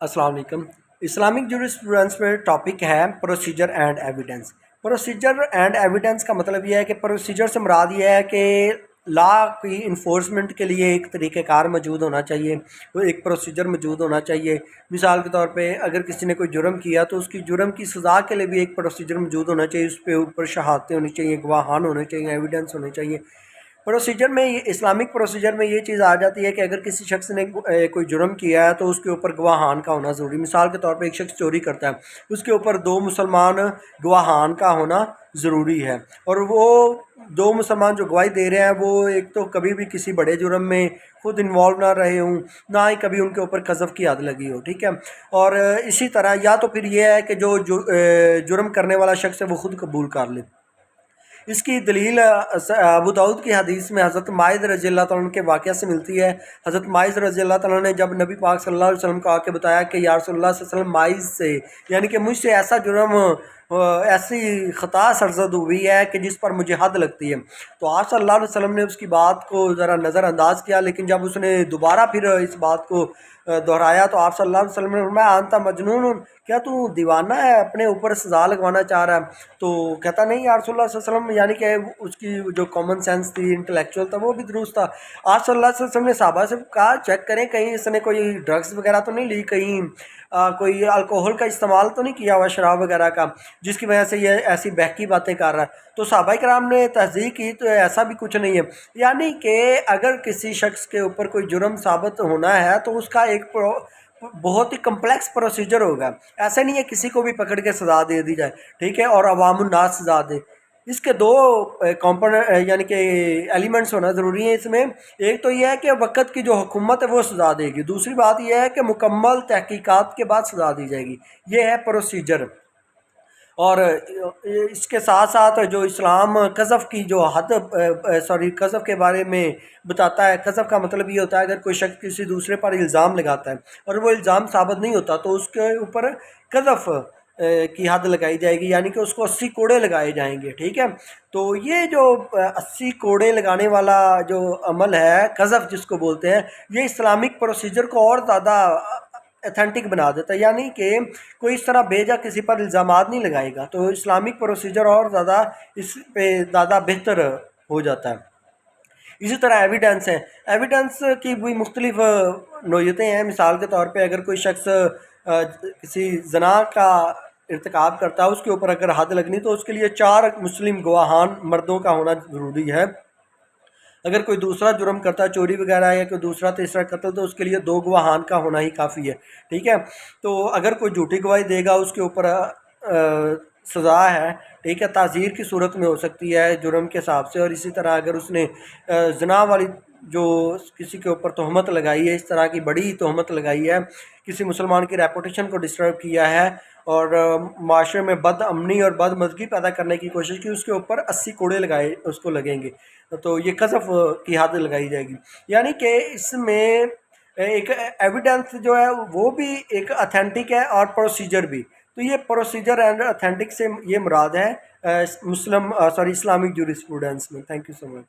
अस्सलाम वालेकुम। Islamic jurisprudence में टॉपिक है procedure and evidence. Procedure and evidence का मतलब यह है कि प्रोसीजर से मुराद यह है कि लॉ की इन्फोर्समेंट के लिए एक तरीक़ेकार मौजूद होना चाहिए, वो एक प्रोसीजर मौजूद होना चाहिए। मिसाल के तौर पे अगर किसी ने कोई जुर्म किया तो उसकी जुर्म की सज़ा के लिए भी एक प्रोसीजर मौजूद होना चाहिए, उस पर ऊपर शहादतें होनी चाहिए, गवाहान होने चाहिए, एविडेंस होने चाहिए। प्रोसीजर में इस्लामिक प्रोसीजर में ये चीज़ आ जाती है कि अगर किसी शख्स ने कोई जुर्म किया है तो उसके ऊपर गवाहान का होना ज़रूरी। मिसाल के तौर पे एक शख्स चोरी करता है, उसके ऊपर दो मुसलमान गवाहान का होना ज़रूरी है, और वो दो मुसलमान जो गवाही दे रहे हैं वो एक तो कभी भी किसी बड़े जुर्म में खुद इन्वॉल्व ना रहे हों, ना ही कभी उनके ऊपर कज़फ़ की हद लगी हो, ठीक है। और इसी तरह या तो फिर ये है कि जो जुर्म करने वाला शख्स है वो खुद कबूल कर ले। इसकी दलील अबू दाऊद की हदीस में हज़रत माइज़ रज़ियल्लाहु तआला के वाक़या से मिलती है। हज़रत माइज़ रज़ियल्लाहु तआला ने जब नबी पाक सल्लल्लाहु अलैहि वसल्लम को आके बताया कि या रसूलल्लाह सल्लल्लाहु अलैहि वसल्लम माइज़ से यानी कि मुझसे ऐसा जुर्म ऐसी ख़ता सरज़द हुई है कि जिस पर मुझे हद लगती है, तो आप सल्लल्लाहु अलैहि वसल्लम ने उसकी बात को ज़रा नज़रअंदाज किया। लेकिन जब उसने दोबारा फिर इस बात को दोहराया तो आप सल्लल्लाहु अलैहि वसल्लम ने फरमाया अंता मजनून, क्या तू दीवाना है, अपने ऊपर सज़ा लगवाना चाह रहा है? तो कहता नहीं या रसूलुल्लाह सल्लल्लाहु अलैहि वसल्लम, यानी कि उसकी जो कॉमन सेंस थी, इंटेलेक्चुअल था, वो भी दुरुस्त था। आप सल्लल्लाहु अलैहि वसल्लम ने सहाबा से कहा चेक करें कहीं इसने कोई ड्रग्स वगैरह तो नहीं ली, कहीं कोई अल्कोहल का इस्तेमाल तो नहीं किया हुआ, शराब वगैरह का, जिसकी वजह से ये ऐसी बहकी बातें कर रहा है। तो सहाबा कराम ने तहज़ीक की तो ऐसा भी कुछ नहीं है। यानी कि अगर किसी शख्स के ऊपर कोई जुर्म साबित होना है तो उसका एक बहुत ही कम्प्लेक्स प्रोसीजर होगा। ऐसा नहीं है किसी को भी पकड़ के सज़ा दे दी जाए, ठीक है, और अवामुन्नास सज़ा दे। इसके दो कंपोनेंट यानी कि एलिमेंट्स होना ज़रूरी है इसमें। एक तो यह है कि वक़्त की जो हुकूमत है वो सज़ा देगी, दूसरी बात यह है कि मुकम्मल तहकीकात के बाद सज़ा दी जाएगी। ये है प्रोसीजर। और इसके साथ साथ जो इस्लाम कज़फ़ की जो हद कज़फ़ के बारे में बताता है। कज़फ़ का मतलब ये होता है अगर कोई शख्स किसी दूसरे पर इल्ज़ाम लगाता है और वो इल्ज़ाम साबित नहीं होता तो उसके ऊपर कज़फ़ की हद लगाई जाएगी, यानी कि उसको 80 कोड़े लगाए जाएंगे, ठीक है। तो ये जो 80 कोड़े लगाने वाला जो अमल है, कज़फ़ जिसको बोलते हैं, ये इस्लामिक प्रोसीजर को और ज़्यादा अथेंटिक बना देता है। यानी कि कोई इस तरह बेजा किसी पर इल्ज़ामात नहीं लगाएगा, तो इस्लामिक प्रोसीजर और ज़्यादा इस पे ज़्यादा बेहतर हो जाता है। इसी तरह एविडेंस है, एविडेंस की भी मुख्तलिफ नोयतें हैं। मिसाल के तौर पे अगर कोई शख्स किसी जना का इर्तिकाब करता है, उसके ऊपर अगर हद लगनी तो उसके लिए 4 मुस्लिम गवाहान मर्दों का होना ज़रूरी है। अगर कोई दूसरा जुर्म करता है, चोरी वगैरह या कोई दूसरा तीसरा कत्ल, तो उसके लिए 2 गवाहान का होना ही काफ़ी है, ठीक है। तो अगर कोई झूठी गवाही देगा उसके ऊपर सज़ा है, ठीक है, ताज़ीर की सूरत में हो सकती है जुर्म के हिसाब से। और इसी तरह अगर उसने ज़िना वाली जो किसी के ऊपर तोहमत लगाई है, इस तरह की बड़ी तोहमत लगाई है, किसी मुसलमान की रेपुटेशन को डिस्टर्ब किया है और माशरे में बदअमनी और बदमज़गी पैदा करने की कोशिश की, उसके ऊपर 80 कोड़े लगाए उसको लगेंगे, तो ये कज़फ़ की हद लगाई जाएगी। यानी कि इसमें एक एविडेंस जो है वो भी एक अथेंटिक है और प्रोसीजर भी। तो ये प्रोसीजर एंड अथेंटिक से ये मुराद है इस्लामिक जूरिस्प्रूडेंस में। Thank you so much.